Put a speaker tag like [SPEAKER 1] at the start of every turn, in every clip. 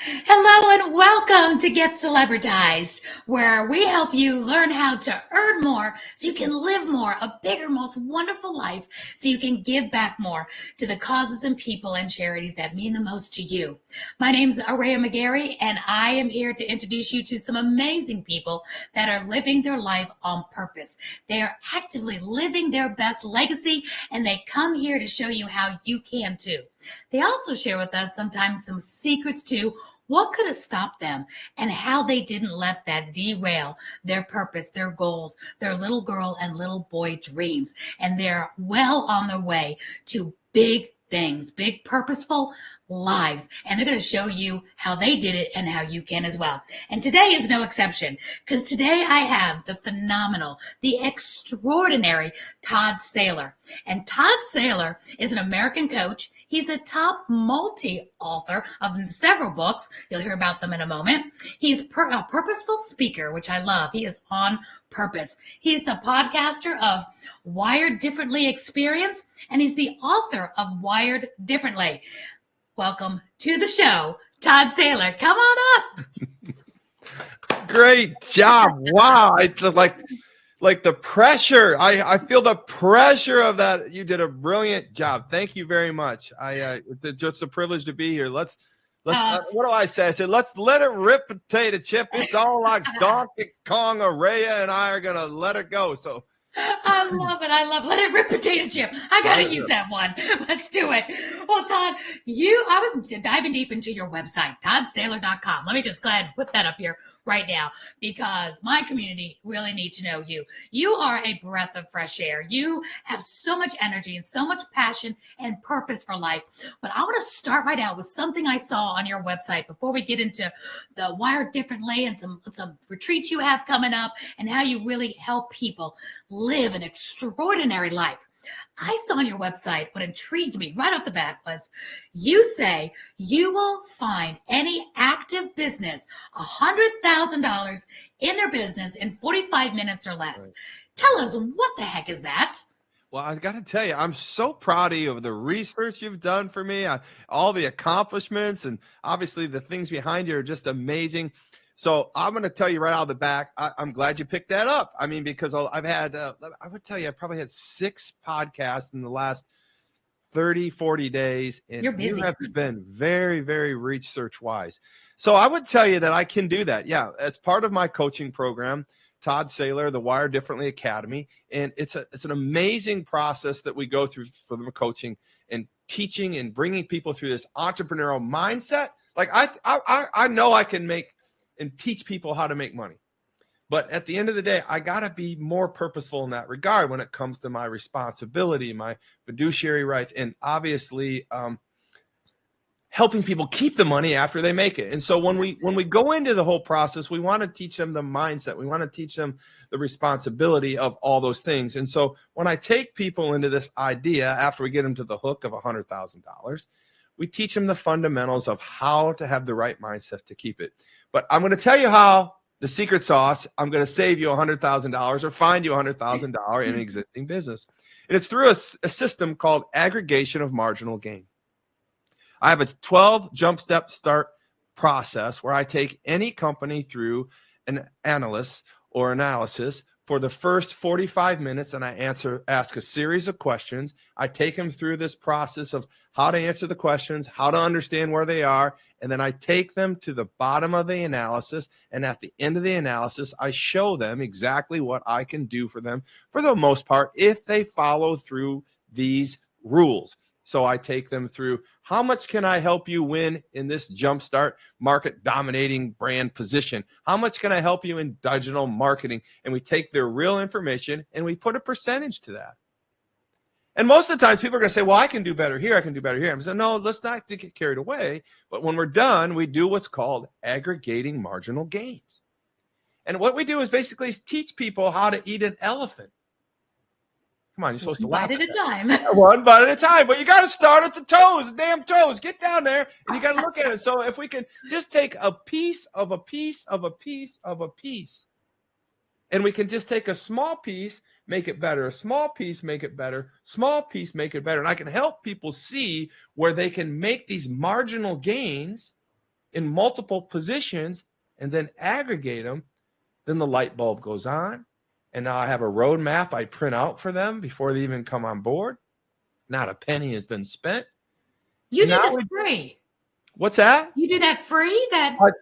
[SPEAKER 1] Hello and welcome to Get Celebritized, where we help you learn how to earn more so you can live more, a bigger, most wonderful life, so you can give back more to the causes and people and charities that mean the most to you. My name is Aurea McGarry, and I am here to introduce you to some amazing people that are living their life on purpose. They are actively living their best legacy, and they come here to show you how you can too. They also share with us sometimes some secrets to what could have stopped them and how they didn't let that derail their purpose, their goals, their little girl and little boy dreams. And they're well on their way to big things, big purposeful lives. And they're going to show you how they did it and how you can as well. And today is no exception, because today I have the phenomenal, the extraordinary Todd Saylor. And Todd Saylor is an American coach. He's a top multi-author of several books. You'll hear about them in a moment. He's a purposeful speaker, which I love. He is on purpose. He's the podcaster of Wired Differently Experience, and he's the author of Wired Differently. Welcome to the show, Todd Saylor. Come on up.
[SPEAKER 2] Great job. Wow. It's like the pressure. I feel the pressure of that. You did a brilliant job. Thank you very much. It's just a privilege to be here. Let's what do I say? I said, let's let it rip, potato chip. It's all like Donkey Kong. Aurea and I are going to let it go. So
[SPEAKER 1] I love it. Let it rip, potato chip. I got to use that one. Let's do it. Well, Todd, I was diving deep into your website, toddsaylor.com. Let me just go ahead and put that up here right now, because my community really needs to know you. You are a breath of fresh air. You have so much energy and so much passion and purpose for life. But I want to start right out with something I saw on your website before we get into the Wired Differently and some retreats you have coming up and how you really help people live an extraordinary life. I saw on your website, what intrigued me right off the bat was you say you will find any active business $100,000 in their business in 45 minutes or less. Right. Tell us, what the heck is that?
[SPEAKER 2] Well, I got to tell you, I'm so proud of you of the research you've done for me, all the accomplishments, and obviously the things behind you are just amazing. So I'm going to tell you right out of the back, I'm glad you picked that up. I mean, because I've had, I would tell you, I probably had 6 podcasts in the last 30, 40 days. And
[SPEAKER 1] you're busy.
[SPEAKER 2] You have been very, very research wise. So I would tell you that I can do that. Yeah, it's part of my coaching program, Todd Saylor, the Wire Differently Academy. And it's an amazing process that we go through for the coaching and teaching and bringing people through this entrepreneurial mindset. Like I know I can make and teach people how to make money. But at the end of the day, I got to be more purposeful in that regard when it comes to my responsibility, my fiduciary rights, and obviously helping people keep the money after they make it. And so when we go into the whole process, we want to teach them the mindset. We want to teach them the responsibility of all those things. And so when I take people into this idea, after we get them to the hook of $100,000, we teach them the fundamentals of how to have the right mindset to keep it. But I'm going to tell you how the secret sauce, I'm going to save you $100,000 or find you $100,000 in an existing business. And it's through a system called aggregation of marginal gain. I have a 12 jump step start process where I take any company through an analysis for the first 45 minutes, and I ask a series of questions. I take them through this process of how to answer the questions, how to understand where they are, and then I take them to the bottom of the analysis, and at the end of the analysis, I show them exactly what I can do for them for the most part if they follow through these rules. So I take them through, how much can I help you win in this jumpstart market dominating brand position? How much can I help you in digital marketing? And we take their real information and we put a percentage to that. And most of the times people are going to say, well, I can do better here. I can do better here. I'm saying, no, let's not get carried away. But when we're done, we do what's called aggregating marginal gains. And what we do is basically teach people how to eat an elephant. Come on, you're supposed to laugh.
[SPEAKER 1] One bite at a time.
[SPEAKER 2] One bite at a time. But you got to start at the toes, the damn toes. Get down there, and you got to look at it. So if we can just take a piece of a piece of a piece of a piece, and we can just take a small piece, make it better, a small piece, make it better, small piece, make it better. And I can help people see where they can make these marginal gains in multiple positions and then aggregate them, then the light bulb goes on. And now I have a roadmap I print out for them before they even come on board. Not a penny has been spent.
[SPEAKER 1] You do this free.
[SPEAKER 2] What's that?
[SPEAKER 1] You do that free?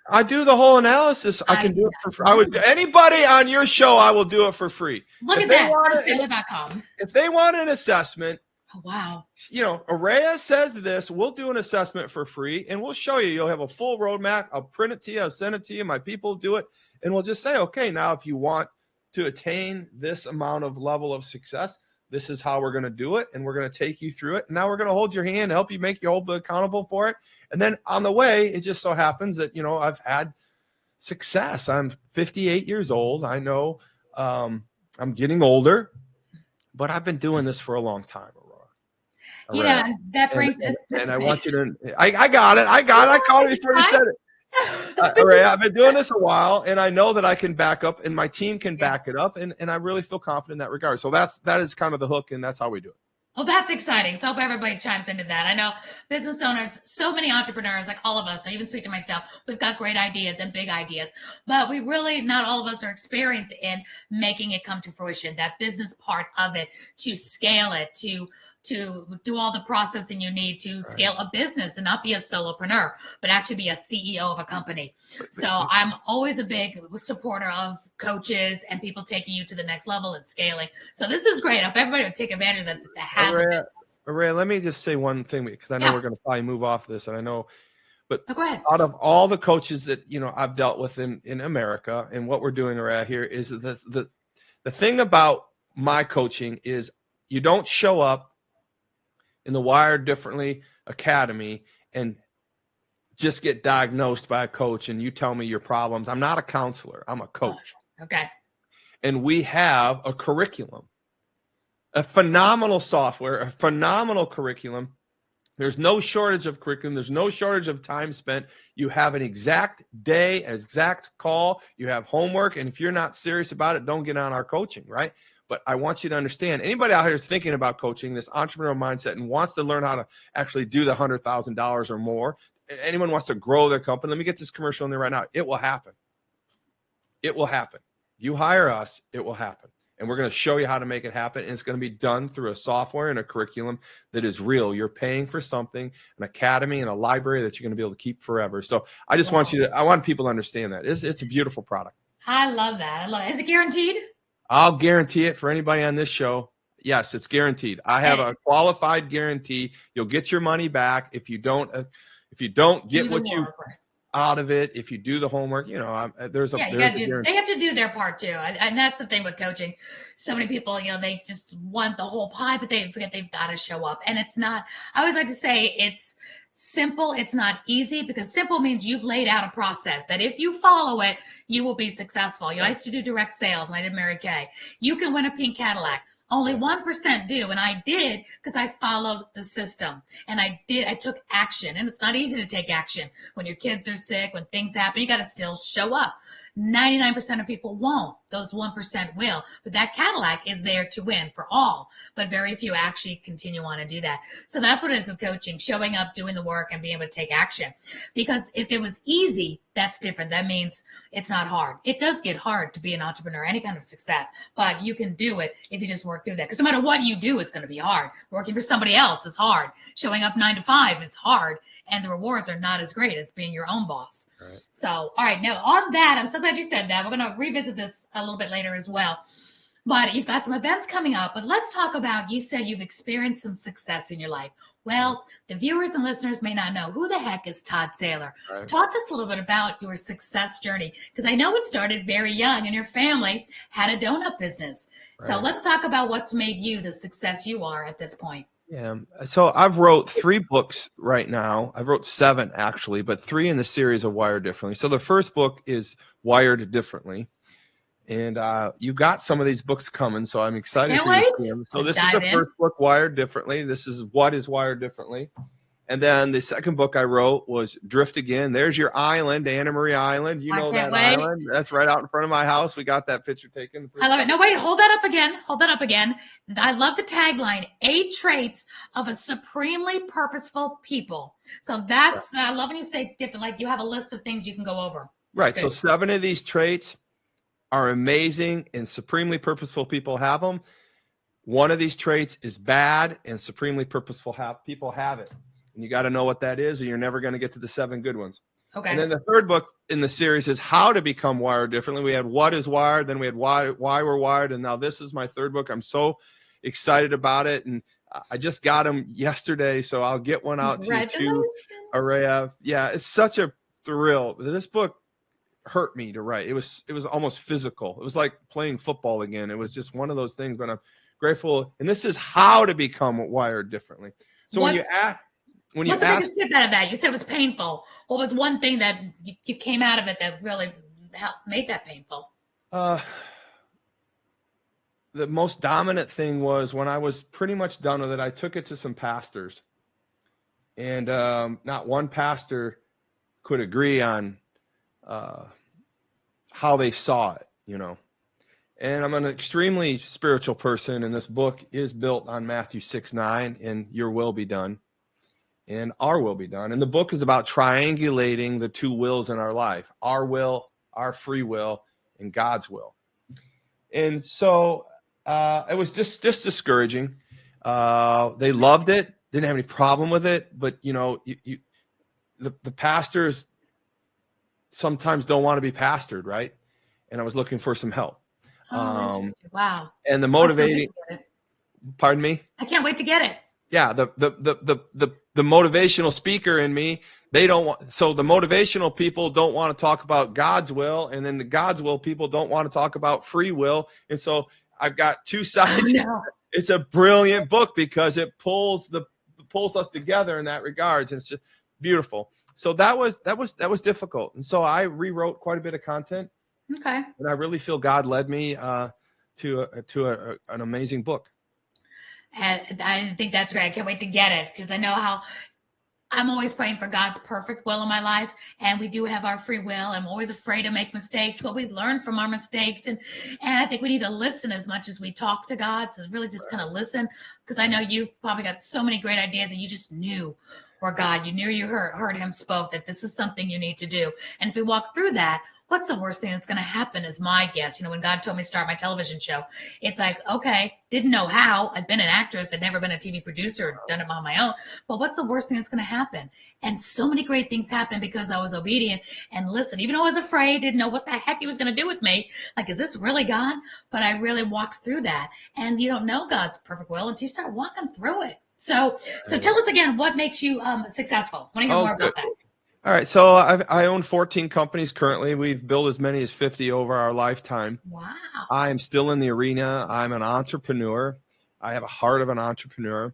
[SPEAKER 2] I do the whole analysis. I can do it for free. I would, anybody on your show, I will do it for free.
[SPEAKER 1] Look at that. ToddSaylor.com.
[SPEAKER 2] If they want an assessment,
[SPEAKER 1] wow.
[SPEAKER 2] Aurea says this, we'll do an assessment for free and we'll show you. You'll have a full roadmap. I'll print it to you. I'll send it to you. My people do it. And we'll just say, okay, now if you want to attain this amount of level of success, this is how we're going to do it. And we're going to take you through it. And now we're going to hold your hand, help you make you hold accountable for it. And then on the way, it just so happens that, I've had success. I'm 58 years old. I know I'm getting older, but I've been doing this for a long time, Aurora.
[SPEAKER 1] That brings
[SPEAKER 2] and I want you to, I got it. I called it before you said it. Aurea, I've been doing this a while, and I know that I can back up, and my team can back it up, and I really feel confident in that regard. So that is kind of the hook, and that's how we do it.
[SPEAKER 1] Well, that's exciting. So I hope everybody chimes into that. I know business owners, so many entrepreneurs, like all of us, I even speak to myself, we've got great ideas and big ideas, but we really, not all of us are experienced in making it come to fruition, that business part of it, to scale it, to do all the processing you need to scale a business and not be a solopreneur, but actually be a CEO of a company. So I'm always a big supporter of coaches and people taking you to the next level and scaling. So this is great. I hope everybody would take advantage of that has a business.
[SPEAKER 2] Aurea, let me just say one thing, because I know we're going to probably move off this, and I know, but
[SPEAKER 1] go ahead.
[SPEAKER 2] Out of all the coaches that, I've dealt with in America, and what we're doing around here is the thing about my coaching is you don't show up in the Wired Differently Academy and just get diagnosed by a coach and you tell me your problems. I'm not a counselor. I'm a coach.
[SPEAKER 1] Okay.
[SPEAKER 2] And we have a curriculum, a phenomenal software, a phenomenal curriculum. There's no shortage of curriculum. There's no shortage of time spent. You have an exact day, an exact call. You have homework. And if you're not serious about it, don't get on our coaching, right? But I want you to understand, anybody out here is thinking about coaching, this entrepreneurial mindset, and wants to learn how to actually do the $100,000 or more. Anyone wants to grow their company. Let me get this commercial in there right now. It will happen. It will happen. You hire us, it will happen. And we're going to show you how to make it happen. And it's going to be done through a software and a curriculum that is real. You're paying for something, an academy and a library that you're going to be able to keep forever. So I just want I want people to understand that. It's a beautiful product.
[SPEAKER 1] I love that. I love it. Is it guaranteed?
[SPEAKER 2] I'll guarantee it for anybody on this show. Yes, it's guaranteed. I have a qualified guarantee. You'll get your money back if you don't get what you out of it. If you do the homework, they have to do their part too. And that's the thing with coaching. So many people, they just want the whole pie, but they forget they've got to show up. And it's not. I always like to say it's simple. It's not easy, because simple means you've laid out a process that if you follow it, you will be successful. I used to do direct sales and I did Mary Kay. You can win a pink Cadillac. Only 1% do. And I did, because I followed the system and I took action. And it's not easy to take action when your kids are sick, when things happen, you got to still show up. 99% of people won't. Those 1% will. But that Cadillac is there to win for all. But very few actually continue on to do that. So that's what it is with coaching, showing up, doing the work, and being able to take action. Because if it was easy, that's different. That means it's not hard. It does get hard to be an entrepreneur, any kind of success. But you can do it if you just work through that. Because no matter what you do, it's going to be hard. Working for somebody else is hard. Showing up 9 to 5 is hard. And the rewards are not as great as being your own boss. Right. So, all right. Now, on that, I'm so glad you said that. We're going to revisit this a little bit later as well. But you've got some events coming up. But let's talk about, you said you've experienced some success in your life. Well, the viewers and listeners may not know, who the heck is Todd Saylor? Right. Talk to us a little bit about your success journey, because I know it started very young and your family had a donut business. Right. So let's talk about what's made you the success you are at this point. Yeah. So I've wrote 3 books right now. I wrote 7 actually, but 3 in the series of Wired Differently. So the first book is Wired Differently. And you got some of these books coming, so I'm excited for you to see them. So this is the first book, Wired Differently. This is what is Wired Differently. And then the second book I wrote was Drift Again. There's your island, Anna Marie Island. You know that island? That's right out in front of my house. We got that picture taken.
[SPEAKER 1] I love it. No, wait, hold that up again. Hold that up again. I love the tagline, 8 traits of a supremely purposeful people. So that's, I love when you say different, like you have a list of things you can go over.
[SPEAKER 2] Right. So 7 of these traits are amazing and supremely purposeful people have them. 1 of these traits is bad and supremely purposeful people have it. And you got to know what that is, or you're never going to get to the 7 good ones.
[SPEAKER 1] Okay.
[SPEAKER 2] And then the third book in the series is How to Become Wired Differently. We had What is Wired, then we had Why We're Wired, and now this is my third book. I'm so excited about it, and I just got them yesterday, so I'll get one out to you too, Aurea. Yeah, it's such a thrill. This book hurt me to write. It was almost physical. It was like playing football again. It was just one of those things, but I'm grateful. And this is how to become wired differently. So what's the biggest tip out of that? You said it was painful. What was one thing that you came out of it that really helped make that painful? The most dominant thing was when I was pretty much done with it, I took it to some pastors, and not one pastor could agree on how they saw it, you know. And I'm an extremely spiritual person, and this book is built on Matthew 6:9, and your will be done. And our will be done. And the book is about triangulating the 2 wills in our life, our will, our free will, and God's will. And so it was just discouraging. They loved it, didn't have any problem with it. But, you know, the pastors sometimes don't want to be pastored, right? And I was looking for some help.
[SPEAKER 1] Wow.
[SPEAKER 2] And the motivating, pardon me?
[SPEAKER 1] I can't wait to get it.
[SPEAKER 2] Yeah, the motivational speaker in me, they don't want, so the motivational people don't want to talk about God's will, and then the God's will people don't want to talk about free will. And so I've got 2 sides. Oh, no. It's a brilliant book because it pulls us together in that regards. And it's just beautiful. So that was difficult. And so I rewrote quite a bit of content.
[SPEAKER 1] Okay.
[SPEAKER 2] And I really feel God led me to an amazing book.
[SPEAKER 1] And I think that's great. I can't wait to get it because I know how I'm always praying for God's perfect will in my life. And we do have our free will. I'm always afraid to make mistakes, but we learn from our mistakes. And I think we need to listen as much as we talk to God. So really just kind of listen, because I know you've probably got so many great ideas and you just knew where God, you knew you heard him spoke that this is something you need to do. And if we walk through that, what's the worst thing that's going to happen is my guess. You know, when God told me to start my television show, it's like, okay, didn't know how. I'd been an actress. I'd never been a TV producer, done it on my own. But what's the worst thing that's going to happen? And so many great things happened because I was obedient and listened. Even though I was afraid, didn't know what the heck he was going to do with me. Like, is this really God? But I really walked through that. And you don't know God's perfect will until you start walking through it. So tell us again, what makes you successful? I want to hear more about that.
[SPEAKER 2] All right. So I own 14 companies currently. We've built as many as 50 over our lifetime.
[SPEAKER 1] Wow.
[SPEAKER 2] I am still in the arena. I'm an entrepreneur. I have a heart of an entrepreneur.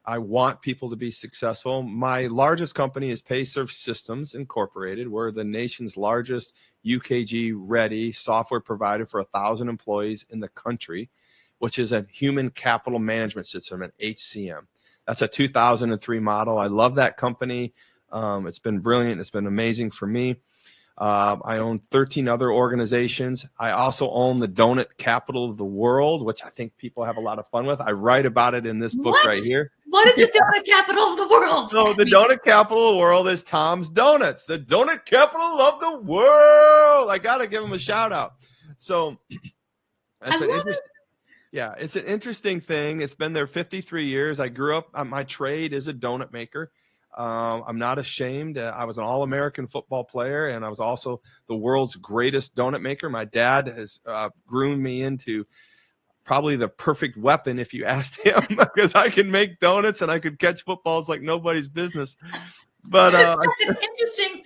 [SPEAKER 2] I want people to be successful. My largest company is Payserve Systems Incorporated. We're the nation's largest UKG-ready software provider for 1,000 employees in the country, which is a human capital management system, an HCM. That's a 2003 model. I love that company. It's been brilliant. It's been amazing for me. I own 13 other organizations. I also own the donut capital of the world, which I think people have a lot of fun with. I write about it in this book right here.
[SPEAKER 1] What is the donut capital of the world?
[SPEAKER 2] So the donut capital of the world is Tom's Donuts, the donut capital of the world. I got to give him a shout out. So it's an interesting thing. It's been there 53 years. I grew up, my trade is a donut maker. I'm not ashamed. I was an All-American football player, and I was also the world's greatest donut maker. My dad has groomed me into probably the perfect weapon, if you asked him, because I can make donuts and I could catch footballs like nobody's business. But
[SPEAKER 1] that's an interesting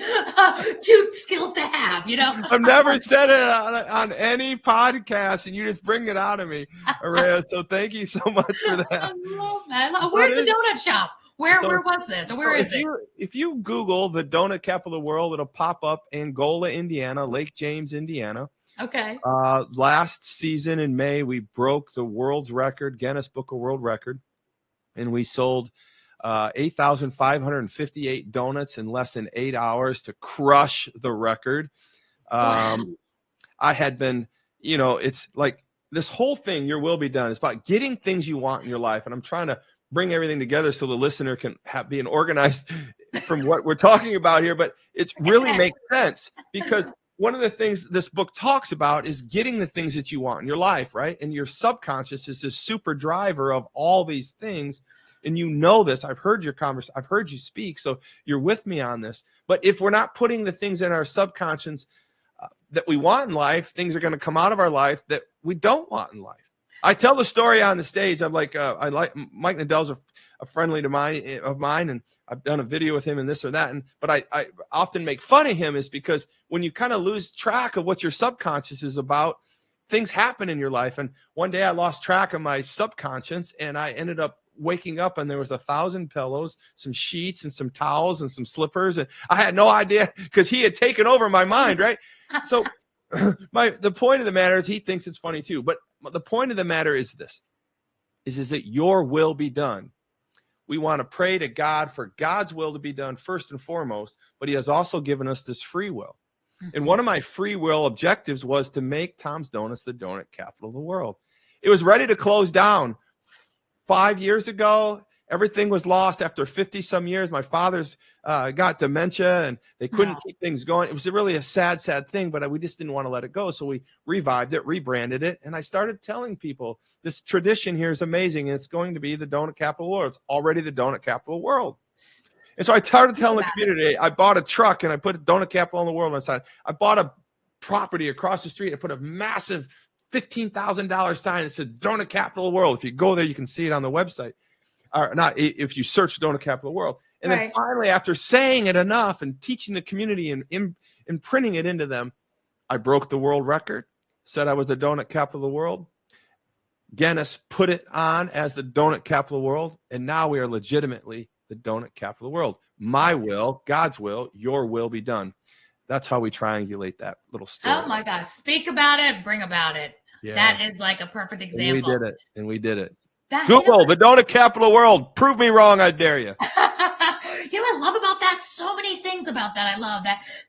[SPEAKER 1] 2 skills to have, you know.
[SPEAKER 2] I've never said it on any podcast, and you just bring it out of me, Aurea. So thank you so much for that.
[SPEAKER 1] I love that. Where's the donut shop? Where was this? Or where is it?
[SPEAKER 2] If you Google the donut capital of the world, it'll pop up Angola, Indiana, Lake James, Indiana.
[SPEAKER 1] Okay.
[SPEAKER 2] Last season in May, we broke the world's record, Guinness Book of World Record, and we sold 8,558 donuts in less than 8 hours to crush the record.
[SPEAKER 1] Wow.
[SPEAKER 2] I had been, it's like this whole thing, Your Will Be Done, is about getting things you want in your life. And I'm trying to bring everything together so the listener can be an organized from what we're talking about here, but it really makes sense, because one of the things this book talks about is getting the things that you want in your life, right? And your subconscious is this super driver of all these things. And you know this. I've heard your conversation. I've heard you speak. So you're with me on this. But if we're not putting the things in our subconscious that we want in life, things are going to come out of our life that we don't want in life. I tell the story on the stage. I'm like, I like Mike Nadell's a friendly of mine, and I've done a video with him and this or that. But I often make fun of him is because when you kind of lose track of what your subconscious is about, things happen in your life. And one day I lost track of my subconscious, and I ended up waking up and there was 1,000 pillows, some sheets and some towels and some slippers. And I had no idea, because he had taken over my mind. Right. So the point of the matter is, he thinks it's funny too, but the point of the matter is this, is that your will be done. We want to pray to God for God's will to be done first and foremost, but he has also given us this free will. And one of my free will objectives was to make Tom's Donuts the donut capital of the world. It was ready to close down 5 years ago. Everything was lost after 50 some years. My father's got dementia, and they couldn't keep things going. It was really a sad, sad thing, but we just didn't want to let it go. So we revived it, rebranded it. And I started telling people this tradition here is amazing. And it's going to be the donut capital of the world. It's already the donut capital of the world. And so I started telling the community, I bought a truck and I put donut capital in the world on the side. I bought a property across the street. I put a massive $15,000 sign that said donut capital of the world. If you go there, you can see it on the website. Or not, if you search donut capital of the world. And then finally, after saying it enough and teaching the community and imprinting it into them, I broke the world record, said I was the donut capital of the world. Guinness put it on as the donut capital of the world. And now we are legitimately the donut capital of the world. My will, God's will, your will be done. That's how we triangulate that little story.
[SPEAKER 1] Oh my gosh. Speak about it, bring about it. Yeah. That is like a perfect example.
[SPEAKER 2] And we did it. Google, the donut capital of the world. Prove me wrong, I dare you.
[SPEAKER 1] You know what I love about that? So many things about that. I love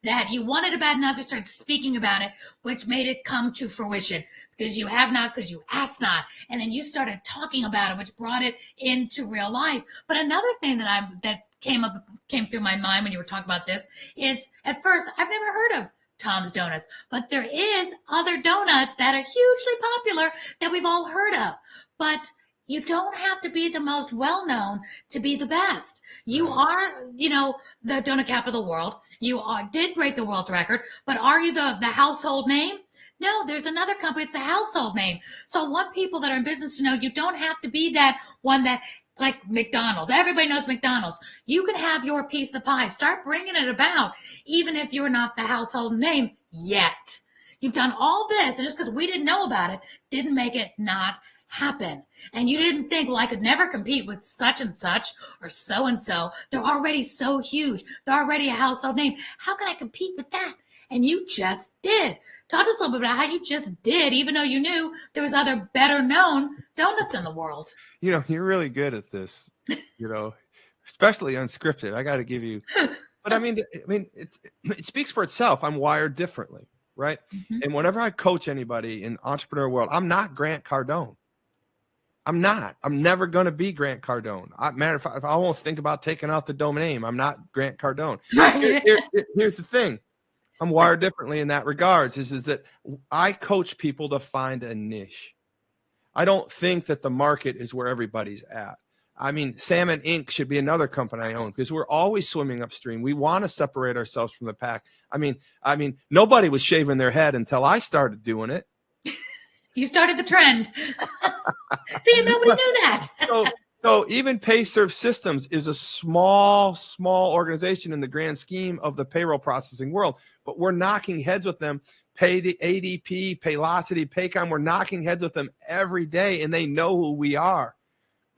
[SPEAKER 1] that you wanted it bad enough to start speaking about it, which made it come to fruition, because you have not, because you asked not. And then you started talking about it, which brought it into real life. But another thing that came through my mind when you were talking about this is, at first, I've never heard of Tom's Donuts, but there is other donuts that are hugely popular that we've all heard of. But you don't have to be the most well-known to be the best. You are, the donut capital of the world. You did break the world record, but are you the household name? No, there's another company. It's a household name. So I want people that are in business to know you don't have to be that one that, like McDonald's. Everybody knows McDonald's. You can have your piece of the pie. Start bringing it about, even if you're not the household name yet. You've done all this, and just because we didn't know about it didn't make it not happen. And you didn't think, well, I could never compete with such and such or so and so. They're already so huge. They're already a household name. How can I compete with that? And you just did. Talk to us a little bit about how you just did, even though you knew there was other better known donuts in the world.
[SPEAKER 2] You're really good at this, especially unscripted. I got to give you, but I mean, it speaks for itself. I'm wired differently, right? Mm-hmm. And whenever I coach anybody in entrepreneurial world, I'm not Grant Cardone. I'm not. I'm never going to be Grant Cardone. Matter of fact, if I almost think about taking out the domain name, I'm not Grant Cardone. Here's the thing. I'm wired differently in that regards, is that I coach people to find a niche. I don't think that the market is where everybody's at. I mean, Salmon Inc. should be another company I own, because we're always swimming upstream. We want to separate ourselves from the pack. I mean, nobody was shaving their head until I started doing it.
[SPEAKER 1] You started the trend. See, nobody knew that.
[SPEAKER 2] So even PayServe Systems is a small organization in the grand scheme of the payroll processing world, but we're knocking heads with them. ADP, Paylocity, Paycom, we're knocking heads with them every day, and they know who we are.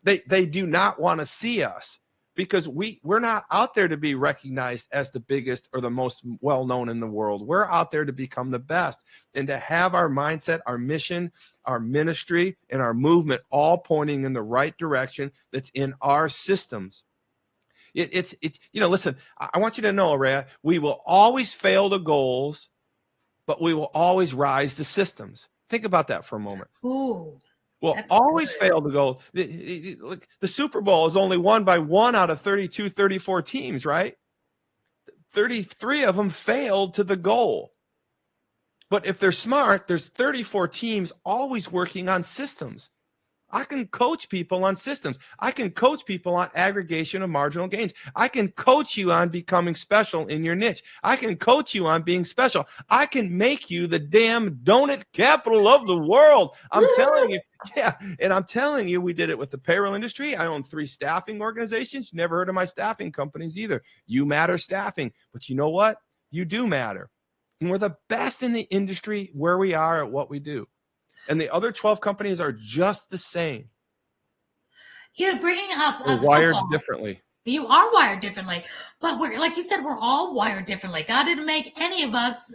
[SPEAKER 2] They do not want to see us, because we're not out there to be recognized as the biggest or the most well-known in the world. We're out there to become the best, and to have our mindset, our mission, our ministry, and our movement all pointing in the right direction that's in our systems. It's listen, I want you to know, Aurea, we will always fail the goals, but we will always rise to systems. Think about that for a moment.
[SPEAKER 1] Ooh,
[SPEAKER 2] We'll
[SPEAKER 1] that's
[SPEAKER 2] always
[SPEAKER 1] good.
[SPEAKER 2] fail the goal. The Super Bowl is only won by 1 out of 32, 34 teams, right? 33 of them failed to the goal. But if they're smart, there's 34 teams always working on systems. I can coach people on systems. I can coach people on aggregation of marginal gains. I can coach you on becoming special in your niche. I can coach you on being special. I can make you the damn donut capital of the world. I'm telling you. Yeah. And I'm telling you, we did it with the payroll industry. I own 3 staffing organizations. You never heard of my staffing companies either. You matter staffing. But you know what? You do matter. And we're the best in the industry where we are at what we do. And the other 12 companies are just the same.
[SPEAKER 1] Bringing up
[SPEAKER 2] We're wired
[SPEAKER 1] football.
[SPEAKER 2] differently.
[SPEAKER 1] You are wired differently, but we're, like you said, we're all wired differently. God didn't make any of us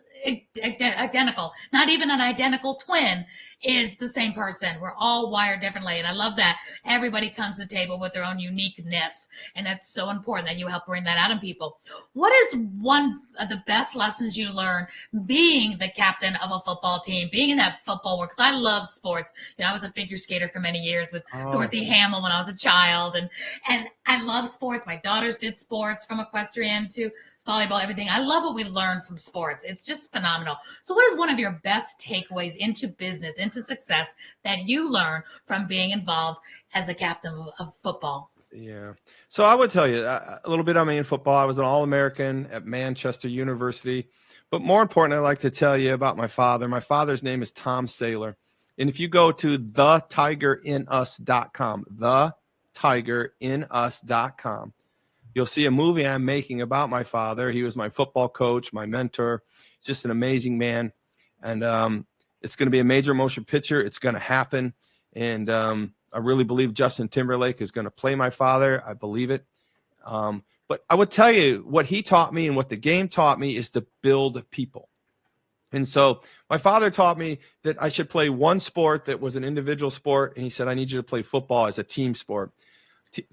[SPEAKER 1] identical. Not even an identical twin is the same person. We're all wired differently. And I love that everybody comes to the table with their own uniqueness. And that's so important that you help bring that out in people. What is one of the best lessons you learned being the captain of a football team, being in that football world? Because I love sports. I was a figure skater for many years with Dorothy Hamill when I was a child. And I love sports. My daughters did sports from equestrian to volleyball, everything. I love what we learn from sports. It's just phenomenal. So what is one of your best takeaways into business, into success that you learn from being involved as a captain of football?
[SPEAKER 2] Yeah. So I would tell you a little bit on me in football. I was an All-American at Manchester University. But more importantly, I'd like to tell you about my father. My father's name is Tom Saylor. And if you go to thetigerinus.com, thetigerinus.com, you'll see a movie I'm making about my father. He was my football coach, my mentor. He's just an amazing man. And it's going to be a major motion picture. It's going to happen. And I really believe Justin Timberlake is going to play my father. I believe it. But I would tell you what he taught me and what the game taught me is to build people. And so my father taught me that I should play one sport that was an individual sport. And he said, I need you to play football as a team sport.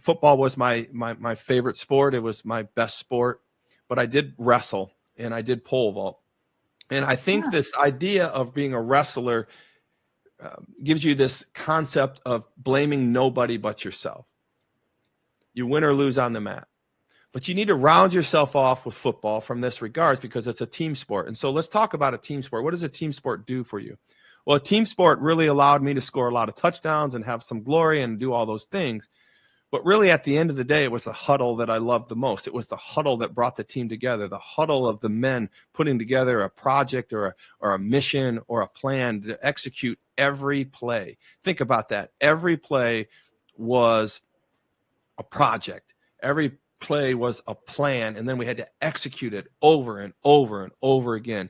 [SPEAKER 2] Football was my favorite sport. It was my best sport, but I did wrestle and I did pole vault. And I think this idea of being a wrestler gives you this concept of blaming nobody but yourself. You win or lose on the mat, but you need to round yourself off with football from this regards because it's a team sport. And so let's talk about a team sport. What does a team sport do for you? Well, a team sport really allowed me to score a lot of touchdowns and have some glory and do all those things. But really, at the end of the day, it was the huddle that I loved the most. It was the huddle that brought the team together, the huddle of the men putting together a project or a mission or a plan to execute every play. Think about that. Every play was a project. Every play was a plan, and then we had to execute it over and over and over again.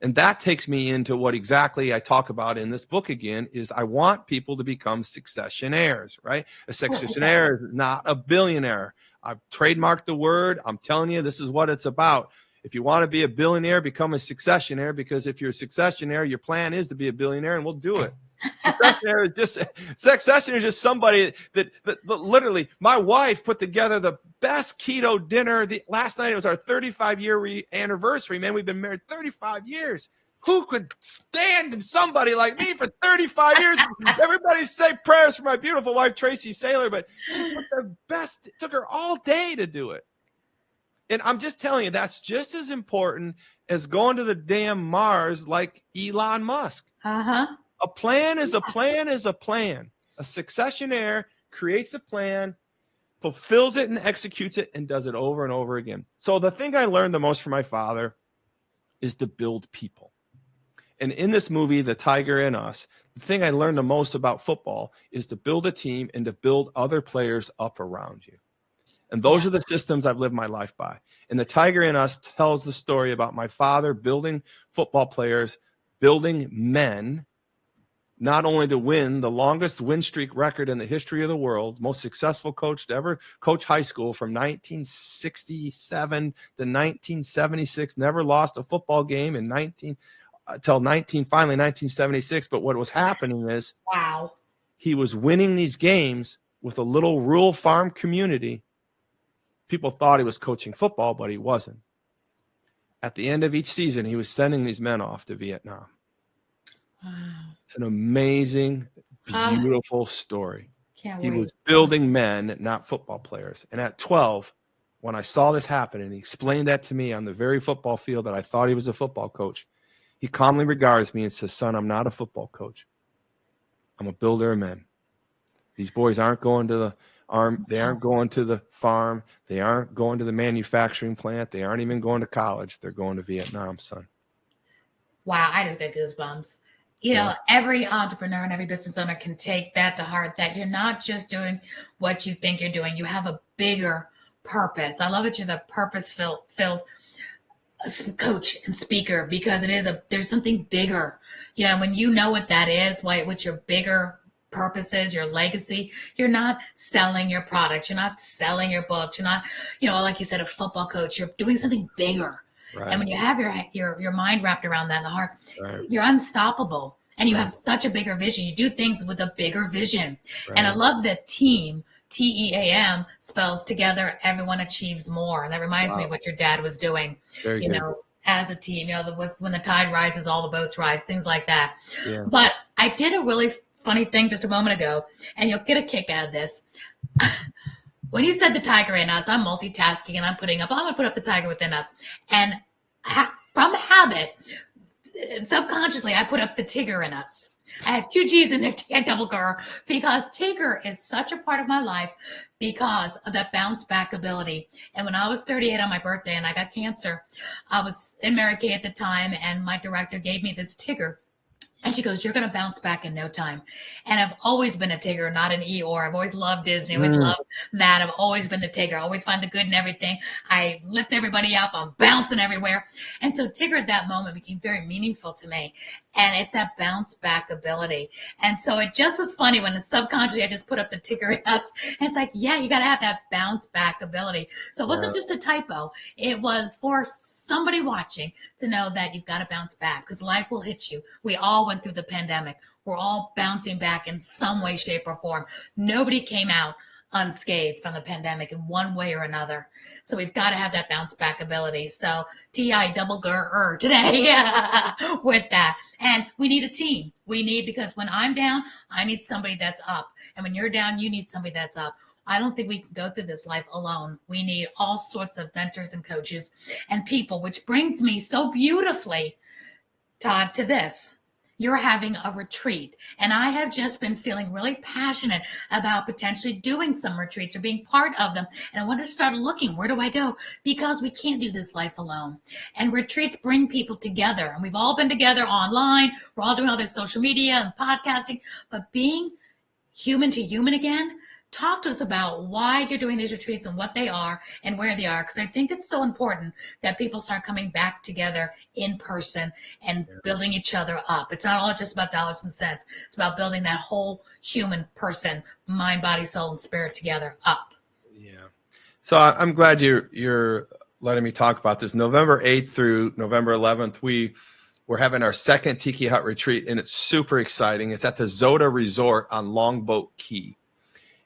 [SPEAKER 2] And that takes me into what exactly I talk about in this book again is I want people to become successionaires, right? A successionaire is not a billionaire. I've trademarked the word. I'm telling you, this is what it's about. If you want to be a billionaire, become a successionaire, because if you're a successionaire, your plan is to be a billionaire, and we'll do it. Successionaire is just somebody that literally, my wife put together the best keto dinner. Last night, it was our 35-year anniversary. Man, we've been married 35 years. Who could stand somebody like me for 35 years? Everybody say prayers for my beautiful wife, Tracy Saylor, but she put the best. It took her all day to do it. And I'm just telling you, that's just as important as going to the damn Mars like Elon Musk.
[SPEAKER 1] Uh-huh.
[SPEAKER 2] A plan is a plan is a plan. A successionaire creates a plan, fulfills it and executes it, and does it over and over again. So the thing I learned the most from my father is to build people. And in this movie, The Tiger in Us, the thing I learned the most about football is to build a team and to build other players up around you. And those are the systems I've lived my life by. And The Tiger in Us tells the story about my father building football players, building men, not only to win the longest win streak record in the history of the world, most successful coach to ever coach high school from 1967 to 1976, never lost a football game in until 1976. But what was happening is he was winning these games with a little rural farm community people thought he was coaching football, but he wasn't. At the end of each season, he was sending these men off to Vietnam.
[SPEAKER 1] Wow.
[SPEAKER 2] It's an amazing, beautiful story.
[SPEAKER 1] Can't
[SPEAKER 2] He
[SPEAKER 1] wait.
[SPEAKER 2] was building men, not football players. And at 12, when I saw this happen, and he explained that to me on the very football field that I thought he was a football coach, he calmly regards me and says, son, I'm not a football coach. I'm a builder of men. These boys aren't going to the arm. They aren't going to the farm. They aren't going to the manufacturing plant. They aren't even going to college. They're going to Vietnam, son.
[SPEAKER 1] Wow, I just got goosebumps. You know, every entrepreneur and every business owner can take that to heart, that you're not just doing what you think you're doing. You have a bigger purpose. I love that you're the purpose-filled coach and speaker, because there's something bigger. You know, when you know what that is, what your bigger purpose is, your legacy, you're not selling your products. You're not selling your books. You're not, like you said, a football coach. You're doing something bigger. Right. And when you have your mind wrapped around that in the heart, you're unstoppable, and you have such a bigger vision. You do things with a bigger vision. And I love that team, TEAM, spells together, everyone achieves more. And that reminds me of what your dad was doing, Very good. As a team, when the tide rises, all the boats rise, things like that. Yeah. But I did a really funny thing just a moment ago, and you'll get a kick out of this. When you said the tiger in us, I'm multitasking and I'm going to put up the tiger within us. And from habit, subconsciously, I put up the Tigger in us. I had 2 G's in there, double Gur, because Tigger is such a part of my life because of that bounce back ability. And when I was 38 on my birthday and I got cancer, I was in Mary Kay at the time, and my director gave me this Tigger. And she goes, you're going to bounce back in no time. And I've always been a Tigger, not an Eeyore. I've always loved Disney. Always loved that. I've always been the Tigger. I always find the good in everything. I lift everybody up. I'm bouncing everywhere. And so Tigger at that moment became very meaningful to me. And it's that bounce back ability. And so it just was funny when subconsciously I just put up the Tigger in us. And it's like, yeah, you got to have that bounce back ability. So it wasn't just a typo. It was for somebody watching to know that you've got to bounce back, because life will hit you. We all went through the pandemic. We're all bouncing back in some way, shape, or form. Nobody came out unscathed from the pandemic in one way or another. So we've got to have that bounce back ability. So TI double GER today with that. And we need a team. Because when I'm down, I need somebody that's up. And when you're down, you need somebody that's up. I don't think we can go through this life alone. We need all sorts of mentors and coaches and people, which brings me so beautifully, Todd, to this. You're having a retreat. And I have just been feeling really passionate about potentially doing some retreats or being part of them. And I want to start looking, where do I go? Because we can't do this life alone. And retreats bring people together. And we've all been together online. We're all doing all this social media and podcasting. But being human to human again, talk to us about why you're doing these retreats and what they are and where they are, because I think it's so important that people start coming back together in person and building each other up. It's not all just about dollars and cents. It's about building that whole human person, mind, body, soul, and spirit together up.
[SPEAKER 2] Yeah. So I'm glad you're letting me talk about this. November 8th through November 11th, we're having our second Tiki Hut retreat, and it's super exciting. It's at the Zoda Resort on Longboat Key.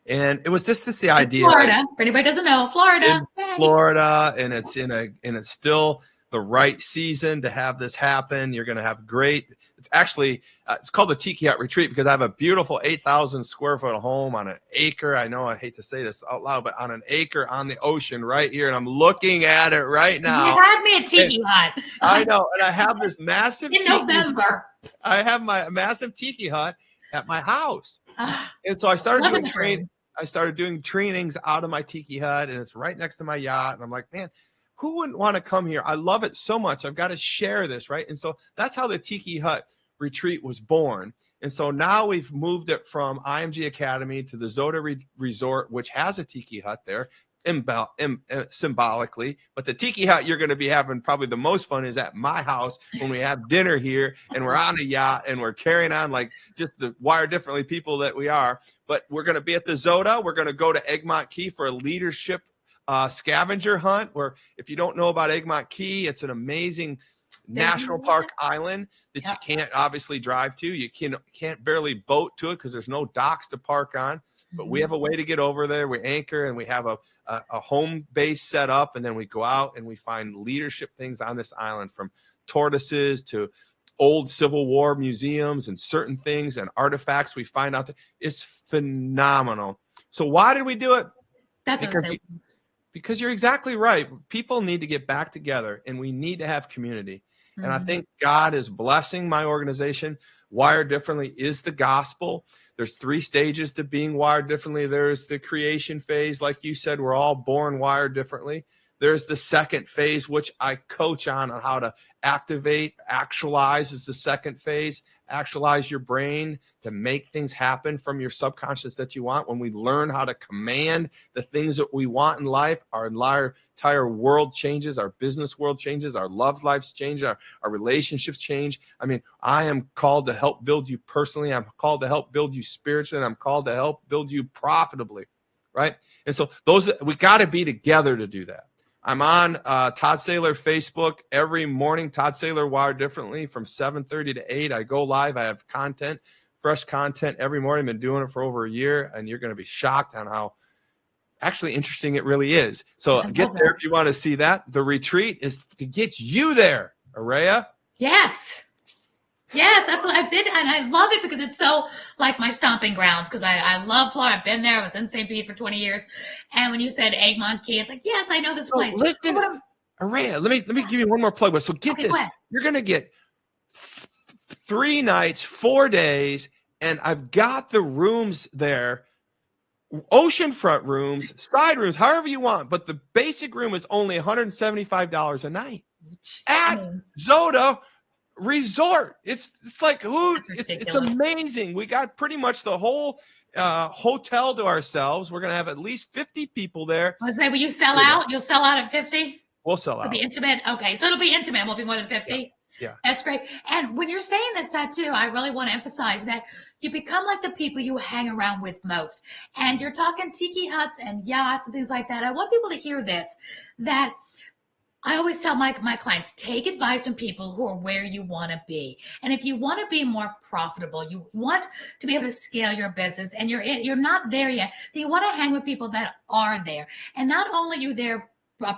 [SPEAKER 2] And it was just the idea.
[SPEAKER 1] Florida, for anybody who doesn't know, Florida.
[SPEAKER 2] Florida, and it's still the right season to have this happen. You're going to have it's actually, it's called the Tiki Hut Retreat because I have a beautiful 8,000 square foot home on an acre. I know I hate to say this out loud, but on an acre on the ocean right here. And I'm looking at it right now.
[SPEAKER 1] You had me a Tiki Hut.
[SPEAKER 2] I know. And I have this massive
[SPEAKER 1] in November.
[SPEAKER 2] I have my massive Tiki Hut at my house. And so I started doing trainings out of my Tiki Hut, and it's right next to my yacht. And I'm like, man, who wouldn't want to come here? I love it so much. I've got to share this, right? And so that's how the Tiki Hut retreat was born. And so now we've moved it from IMG Academy to the Zoda Resort, which has a Tiki Hut there, symbolically. But the Tiki Hut you're going to be having probably the most fun is at my house when we have dinner here and we're on a yacht and we're carrying on like just the Wire Differently people that we are. But we're going to be at the Zoda. We're going to go to Egmont Key for a leadership scavenger hunt, where if you don't know about Egmont Key, it's an amazing national park island that you can't obviously drive to. You can't barely boat to it because there's no docks to park on. but we have a way to get over there. We anchor and we have a home base set up, and then we go out and we find leadership things on this island, from tortoises to old Civil War museums and certain things and artifacts we find out there. It's phenomenal. So why did we do it?
[SPEAKER 1] That's
[SPEAKER 2] because you're exactly right. People need to get back together, and we need to have community. And I think God is blessing my organization. Wired Differently is the gospel. There's 3 stages to being wired differently. There's the creation phase. Like you said, we're all born wired differently. There's the second phase, which I coach on how to activate. Actualize is the second phase. Actualize your brain to make things happen from your subconscious that you want. When we learn how to command the things that we want in life, our entire world changes, our business world changes, our love lives change, our relationships change. I mean, I am called to help build you personally. I'm called to help build you spiritually. And I'm called to help build you profitably, right? And so we got to be together to do that. I'm on Todd Saylor Facebook every morning. Todd Saylor Wired Differently from 7:30 to 8. I go live. I have content, fresh content every morning. I've been doing it for over a year, and you're going to be shocked on how actually interesting it really is. So get there if you want to see that. The retreat is to get you there, Aurea.
[SPEAKER 1] Yes. Yes, that's what I've been, and I love it because it's so like my stomping grounds, because I love Florida. I've been there. I was in St. Pete for 20 years. And when you said Egg Monkey, it's like, yes, I know this place.
[SPEAKER 2] Listen, Aurea, let me give you one more plug. So get this. You're going to get 3 nights, 4 days, and I've got the rooms there, oceanfront rooms, side rooms, however you want. But the basic room is only $175 a night at Zoda Resort. It's like it's amazing. We got pretty much the whole hotel to ourselves. We're gonna have at least 50 people there.
[SPEAKER 1] Let's say, will you sell out? You'll sell out at 50?
[SPEAKER 2] We'll sell out.
[SPEAKER 1] It'll be intimate. Okay, so it'll be intimate. It won't be more than 50.
[SPEAKER 2] Yeah.
[SPEAKER 1] That's great. And when you're saying this, tattoo, I really want to emphasize that you become like the people you hang around with most. And you're talking tiki huts and yachts and things like that. I want people to hear this, that I always tell my clients, take advice from people who are where you want to be. And if you want to be more profitable, you want to be able to scale your business, and you're not there yet, then you want to hang with people that are there. And not only are you there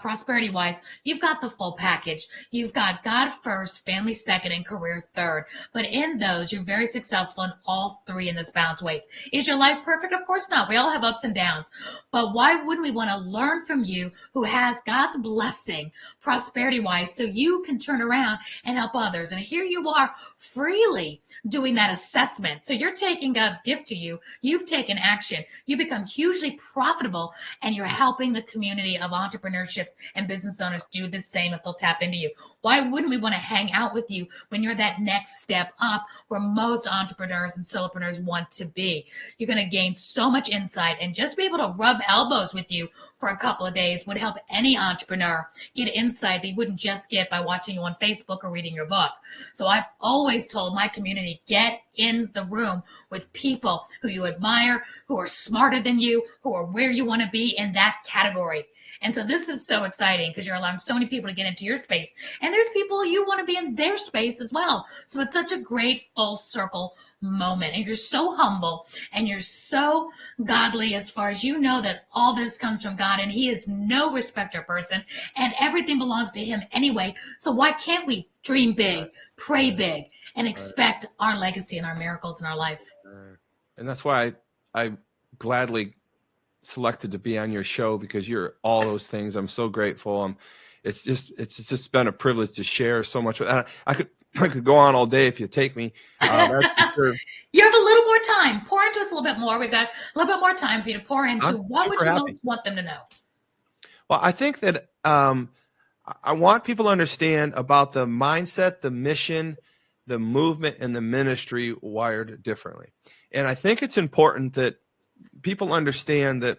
[SPEAKER 1] prosperity wise, you've got the full package. You've got God first, family second, and career third. But in those, you're very successful in all 3 in this balanced ways. Is your life perfect? Of course not. We all have ups and downs. But why wouldn't we want to learn from you, who has God's blessing prosperity wise, so you can turn around and help others? And here you are freely doing that assessment. So you're taking God's gift to you. You've taken action. You become hugely profitable, and you're helping the community of entrepreneurships and business owners do the same if they'll tap into you. Why wouldn't we want to hang out with you when you're that next step up where most entrepreneurs and solopreneurs want to be? You're going to gain so much insight, and just be able to rub elbows with you for a couple of days would help any entrepreneur get insight that you wouldn't just get by watching you on Facebook or reading your book. So I've always told my community, get in the room with people who you admire, who are smarter than you, who are where you want to be in that category. And so this is so exciting because you're allowing so many people to get into your space. And there's people you want to be in their space as well. So it's such a great full circle moment. And you're so humble and you're so godly, as far as you know that all this comes from God, and he is no respecter of person, and everything belongs to him anyway. So why can't we dream big, pray big, and expect our legacy and our miracles in our life?
[SPEAKER 2] And that's why I gladly selected to be on your show, because you're all those things. I'm so grateful. It's just been a privilege to share so much. I could go on all day if you take me. That's for sure.
[SPEAKER 1] You have a little more time. Pour into us a little bit more. We've got a little bit more time for you to pour into. What would you most want them to know?
[SPEAKER 2] Well, I think that I want people to understand about the mindset, the mission, the movement, and the ministry wired differently. And I think it's important that people understand that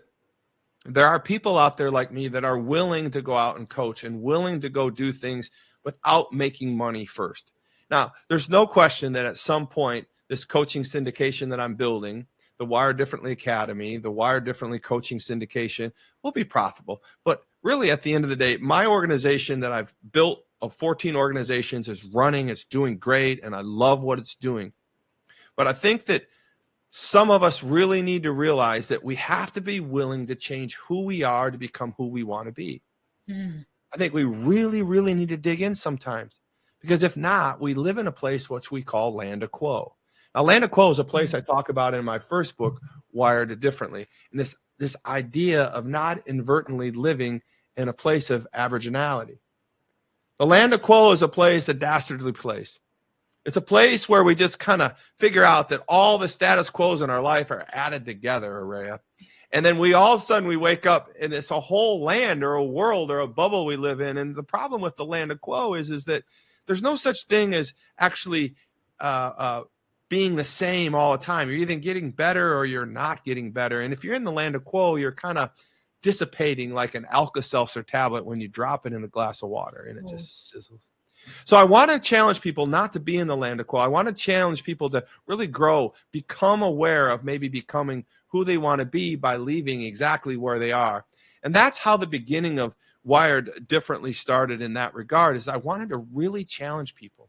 [SPEAKER 2] there are people out there like me that are willing to go out and coach and willing to go do things without making money first. Now, there's no question that at some point, this coaching syndication that I'm building, the Wire Differently Academy, the Wire Differently coaching syndication, will be profitable. But really, at the end of the day, my organization that I've built of 14 organizations is running, it's doing great, and I love what it's doing. But I think that some of us really need to realize that we have to be willing to change who we are to become who we want to be. I think we really, really need to dig in sometimes, because if not, we live in a place which we call land of quo. Now, land of quo is a place I talk about in my first book, Wired Differently. And this idea of not inadvertently living in a place of aboriginality. The land of quo is a place, a dastardly place. It's a place where we just kind of figure out that all the status quos in our life are added together, Aurea. And then we all of a sudden we wake up and it's a whole land or a world or a bubble we live in. And the problem with the land of quo is that there's no such thing as actually being the same all the time. You're either getting better or you're not getting better. And if you're in the land of quo, you're kind of dissipating like an Alka-Seltzer tablet when you drop it in a glass of water and it just sizzles. So I want to challenge people not to be in the land of quo. I want to challenge people to really grow, become aware of maybe becoming who they want to be by leaving exactly where they are. And that's how the beginning of Wired Differently started in that regard, is I wanted to really challenge people.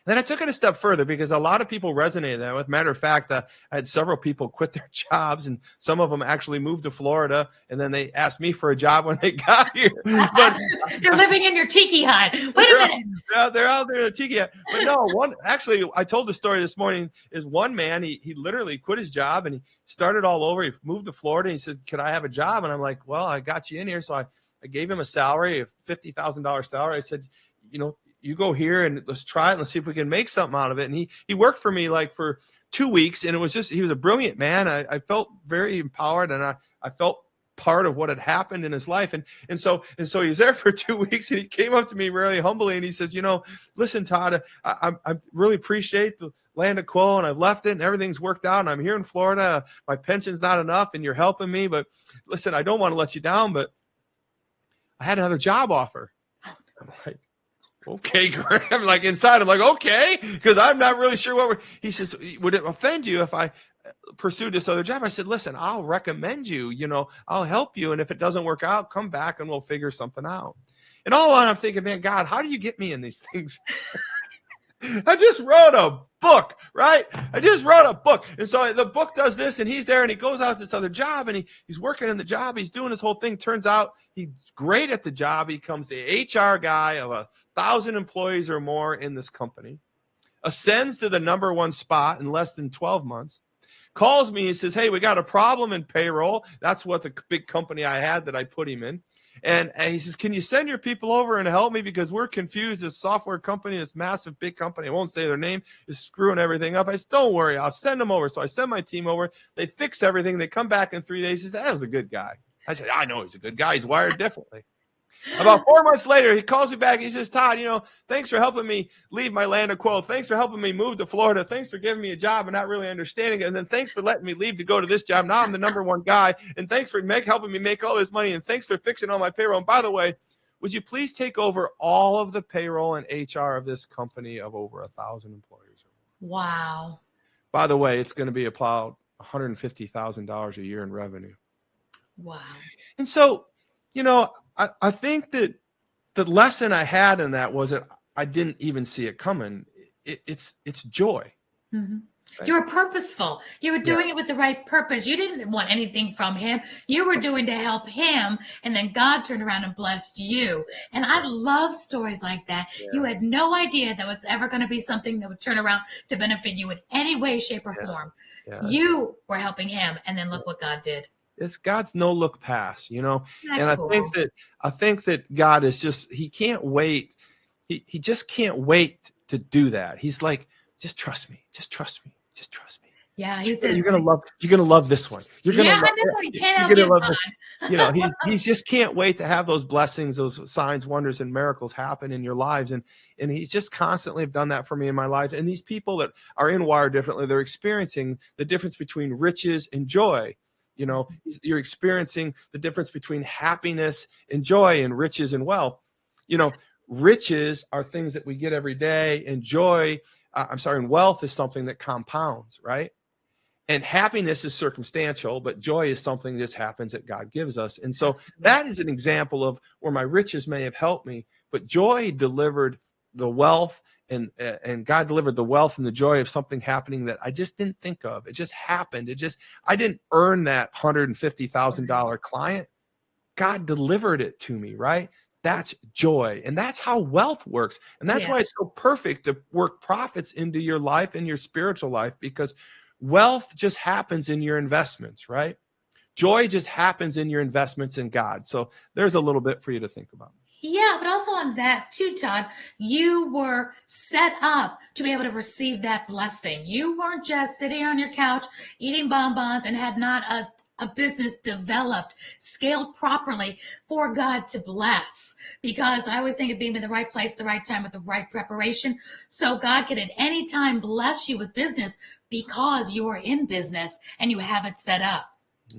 [SPEAKER 2] Then I took it a step further because a lot of people resonated that with. Matter of fact, I had several people quit their jobs, and some of them actually moved to Florida, and then they asked me for a job when they got here. But
[SPEAKER 1] they're living in your tiki hut. Wait a minute.
[SPEAKER 2] They're out there in a tiki hut. But no, actually, I told the story this morning, is one man, he literally quit his job, and he started all over. He moved to Florida, and he said, could I have a job? And I'm like, well, I got you in here. So I gave him a salary, a $50,000 salary. I said, you go here and let's try it. Let's see if we can make something out of it. And he worked for me like for 2 weeks, and it was just, he was a brilliant man. I felt very empowered, and I felt part of what had happened in his life. And so he was there for 2 weeks, and he came up to me really humbly, and he says, listen, Todd, I really appreciate the land of quo, and I've left it and everything's worked out. And I'm here in Florida. My pension's not enough and you're helping me, but listen, I don't want to let you down, but I had another job offer. I'm like, okay, Graham. I'm like inside. I'm like, okay, because I'm not really sure he says, would it offend you if I pursued this other job? I said, listen, I'll recommend you, I'll help you. And if it doesn't work out, come back and we'll figure something out. And all along I'm thinking, man, God, how do you get me in these things? I just wrote a book, right? I just wrote a book. And so the book does this, and he's there, and he goes out to this other job, and he's working in the job. He's doing this whole thing. Turns out he's great at the job. He becomes the HR guy of 1,000 employees or more in this company, ascends to the #1 spot in less than 12 months, calls me and says, hey, we got a problem in payroll. That's what the big company I had that I put him in. And he says, can you send your people over and help me? Because we're confused. This software company, this massive big company, I won't say their name, is screwing everything up. I said, don't worry, I'll send them over. So I send my team over. They fix everything. They come back in 3 days. He says, that was a good guy. I said, I know he's a good guy. He's wired differently. About 4 months later, he calls me back. He says, Todd, thanks for helping me leave my land of quo. Thanks for helping me move to Florida. Thanks for giving me a job and not really understanding it. And then thanks for letting me leave to go to this job. Now I'm the #1 guy. And thanks for helping me make all this money. And thanks for fixing all my payroll. And by the way, would you please take over all of the payroll and HR of this company of over 1,000 employees?
[SPEAKER 1] Wow.
[SPEAKER 2] By the way, it's going to be about $150,000 a year in revenue.
[SPEAKER 1] Wow.
[SPEAKER 2] And so, I think that the lesson I had in that was that I didn't even see it coming. It's joy.
[SPEAKER 1] Mm-hmm.
[SPEAKER 2] Right?
[SPEAKER 1] You were purposeful. You were doing it with the right purpose. You didn't want anything from him. You were doing to help him, and then God turned around and blessed you. And I love stories like that. Yeah. You had no idea that was ever going to be something that would turn around to benefit you in any way, shape, or form. Yeah. You were helping him, and then look what God did.
[SPEAKER 2] It's God's no look pass, and cool. I think that God is just, he can't wait. He just can't wait to do that. He's like, just trust me. Just trust me. Just trust me.
[SPEAKER 1] Yeah, he says
[SPEAKER 2] you're gonna love this one. You're gonna love,
[SPEAKER 1] I know he can't help
[SPEAKER 2] you. He just can't wait to have those blessings, those signs, wonders, and miracles happen in your lives. And he's just constantly have done that for me in my life. And these people that are in Wired Differently, they're experiencing the difference between riches and joy. You're experiencing the difference between happiness and joy and riches and wealth. Riches are things that we get every day, and and wealth is something that compounds, right? And happiness is circumstantial, but joy is something that just happens that God gives us. And so that is an example of where my riches may have helped me, but joy delivered the wealth and God delivered the wealth and the joy of something happening that I just didn't think of. It just happened. I didn't earn that $150,000 client. God delivered it to me, right? That's joy. And that's how wealth works. And that's why it's so perfect to work profits into your life and your spiritual life, because wealth just happens in your investments, right? Joy just happens in your investments in God. So there's a little bit for you to think about.
[SPEAKER 1] Yeah, but also on that too, Todd, you were set up to be able to receive that blessing. You weren't just sitting on your couch eating bonbons and had not a business developed, scaled properly for God to bless. Because I always think of being in the right place, the right time, with the right preparation. So God can at any time bless you with business because you are in business and you have it set up.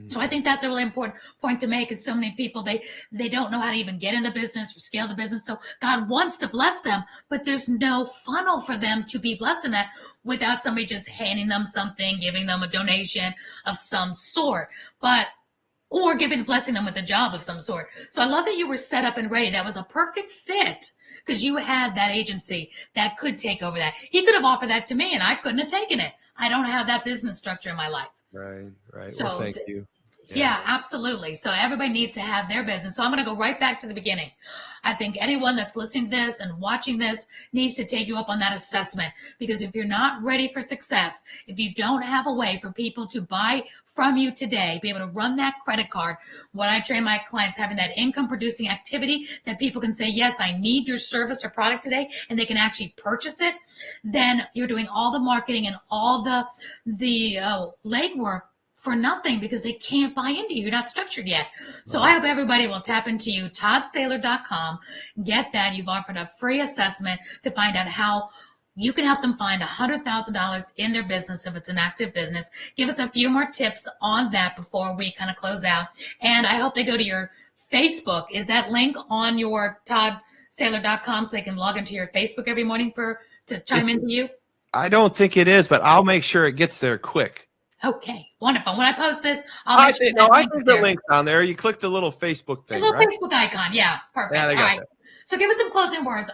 [SPEAKER 1] So I think that's a really important point to make, is so many people, they don't know how to even get in the business or scale the business. So God wants to bless them, but there's no funnel for them to be blessed in that without somebody just handing them something, giving them a donation of some sort, or blessing them with a job of some sort. So I love that you were set up and ready. That was a perfect fit because you had that agency that could take over that. He could have offered that to me and I couldn't have taken it. I don't have that business structure in my life.
[SPEAKER 2] Right.
[SPEAKER 1] So,
[SPEAKER 2] well, thank you.
[SPEAKER 1] Yeah, absolutely. So everybody needs to have their business. So I'm going to go right back to the beginning. I think anyone that's listening to this and watching this needs to take you up on that assessment, because if you're not ready for success, if you don't have a way for people to buy from you today, be able to run that credit card, what I train my clients, having that income producing activity that people can say, yes, I need your service or product today, and they can actually purchase it, then you're doing all the marketing and all the legwork for nothing, because they can't buy into you. You're not structured yet. So I hope everybody will tap into you, ToddSaylor.com. Get that. You've offered a free assessment to find out how you can help them find $100,000 in their business if it's an active business. Give us a few more tips on that before we kind of close out. And I hope they go to your Facebook. Is that link on your ToddSaylor.com so they can log into your Facebook every morning to chime into you?
[SPEAKER 2] I don't think it is, but I'll make sure it gets there quick.
[SPEAKER 1] Okay, wonderful. When I post this,
[SPEAKER 2] I think the link's on there. You click the little Facebook thing,
[SPEAKER 1] right? Facebook icon. Yeah, perfect.
[SPEAKER 2] Yeah,
[SPEAKER 1] all right. So give us some closing words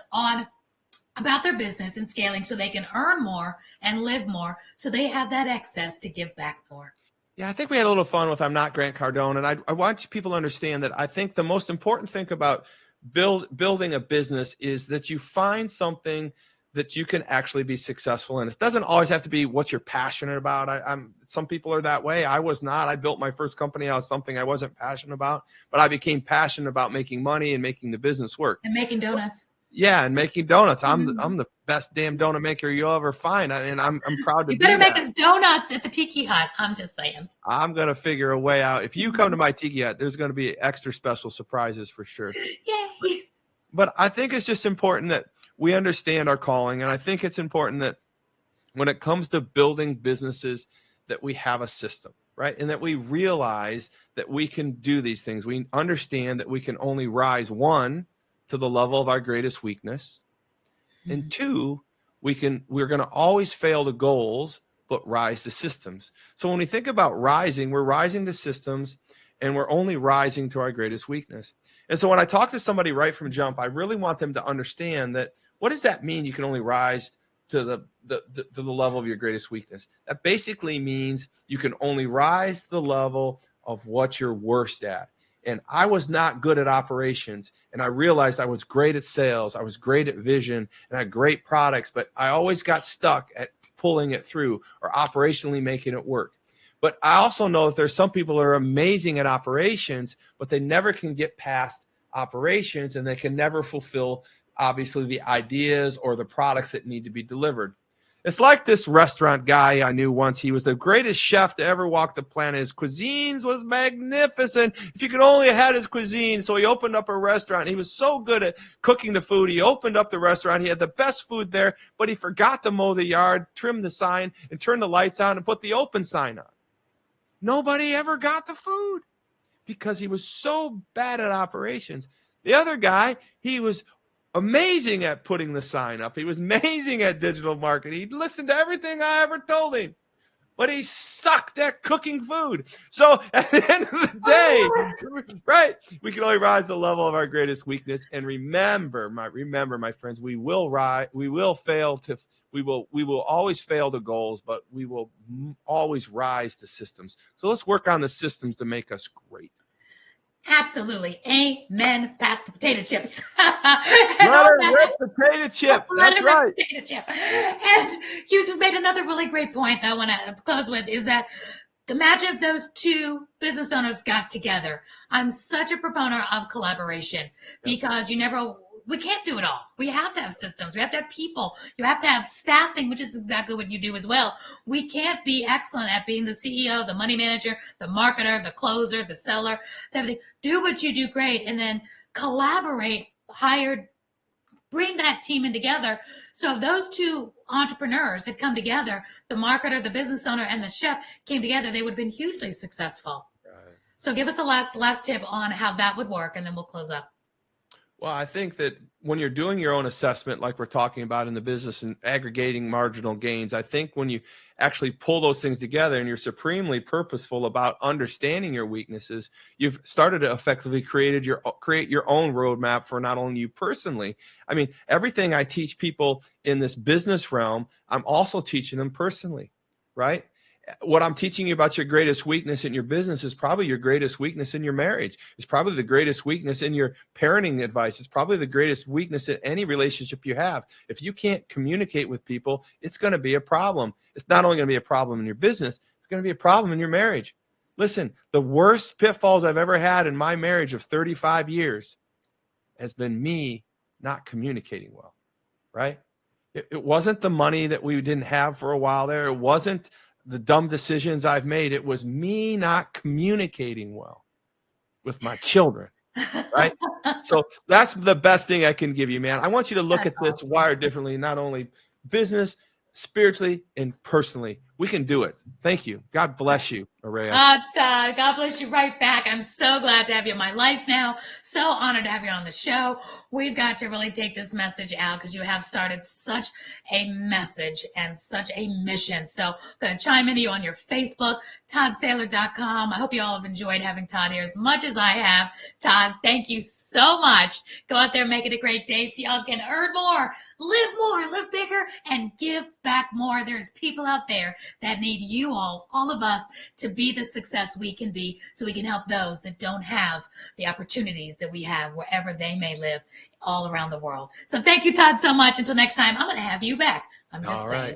[SPEAKER 1] about their business and scaling so they can earn more and live more, so they have that excess to give back more.
[SPEAKER 2] Yeah, I think we had a little fun with I'm Not Grant Cardone, and I want people to understand that I think the most important thing about building a business is that you find something that you can actually be successful in. It doesn't always have to be what you're passionate about. Some people are that way. I was not. I built my first company out of something I wasn't passionate about, but I became passionate about making money and making the business work.
[SPEAKER 1] And making donuts.
[SPEAKER 2] Yeah, and making donuts. I'm the best damn donut maker you'll ever find, and I'm proud to be that.
[SPEAKER 1] You better make us donuts at the Tiki Hut. I'm just saying.
[SPEAKER 2] I'm gonna figure a way out. If you come to my Tiki Hut, there's gonna be extra special surprises for sure.
[SPEAKER 1] Yay!
[SPEAKER 2] But I think it's just important that we understand our calling, and I think it's important that when it comes to building businesses, that we have a system, right? And that we realize that we can do these things. We understand that we can only rise, one, to the level of our greatest weakness, and two, we're going to always fail to goals, but rise to systems. So when we think about rising, we're rising to systems, and we're only rising to our greatest weakness. And so when I talk to somebody right from jump, I really want them to understand that, what does that mean? You can only rise to the level of your greatest weakness. That basically means you can only rise to the level of what you're worst at. And I was not good at operations, and I realized I was great at sales. I was great at vision, and I had great products, but I always got stuck at pulling it through or operationally making it work. But I also know that there's some people that are amazing at operations, but they never can get past operations, and they can never fulfill, obviously, the ideas or the products that need to be delivered. It's like this restaurant guy I knew once. He was the greatest chef to ever walk the planet. His cuisine was magnificent. If you could only have had his cuisine. So he opened up a restaurant. He was so good at cooking the food. He opened up the restaurant. He had the best food there, but he forgot to mow the yard, trim the sign, and turn the lights on and put the open sign on. Nobody ever got the food because he was so bad at operations. The other guy, he was amazing at putting the sign up. He was amazing at digital marketing. He listened to everything I ever told him. but he sucked at cooking food. So at the end of the day, right, we can only rise to the level of our greatest weakness. And remember, my friends, we will always fail to goals, but we will always rise to systems. So let's work on the systems to make us great.
[SPEAKER 1] Absolutely. Amen. Pass the potato chips.
[SPEAKER 2] Potato chip. That's right.
[SPEAKER 1] Potato chip. And you made another really great point that I want to close with, is that imagine if those two business owners got together. I'm such a proponent of collaboration because we can't do it all. We have to have systems. We have to have people. You have to have staffing, which is exactly what you do as well. We can't be excellent at being the CEO, the money manager, the marketer, the closer, the seller, everything. Do what you do great, and then collaborate, bring that team in together. So if those two entrepreneurs had come together, the marketer, the business owner, and the chef came together, they would have been hugely successful. Right. So give us a last tip on how that would work, and then we'll close up.
[SPEAKER 2] Well, I think that when you're doing your own assessment, like we're talking about in the business and aggregating marginal gains, I think when you actually pull those things together and you're supremely purposeful about understanding your weaknesses, you've started to effectively create your own roadmap for not only you personally. I mean, everything I teach people in this business realm, I'm also teaching them personally, right? What I'm teaching you about your greatest weakness in your business is probably your greatest weakness in your marriage. It's probably the greatest weakness in your parenting advice. It's probably the greatest weakness in any relationship you have. If you can't communicate with people, it's going to be a problem. It's not only going to be a problem in your business, it's going to be a problem in your marriage. Listen, the worst pitfalls I've ever had in my marriage of 35 years has been me not communicating well, right? It wasn't the money that we didn't have for a while there. It wasn't the dumb decisions I've made. It was me not communicating well with my children, right? So that's the best thing I can give you, man. I want you to look at this wired differently, not only business, spiritually, and personally. We can do it. Thank you. God bless you, Aurea.
[SPEAKER 1] Todd, God bless you right back. I'm so glad to have you in my life now. So honored to have you on the show. We've got to really take this message out because you have started such a message and such a mission. So I'm going to chime into you on your Facebook, ToddSaylor.com. I hope you all have enjoyed having Todd here as much as I have. Todd, thank you so much. Go out there, make it a great day so y'all can earn more, live bigger, and give back more. There's people out there that need you all of us, to be the success we can be, so we can help those that don't have the opportunities that we have wherever they may live all around the world. So thank you, Todd, so much. Until next time, I'm going to have you back. I'm just saying.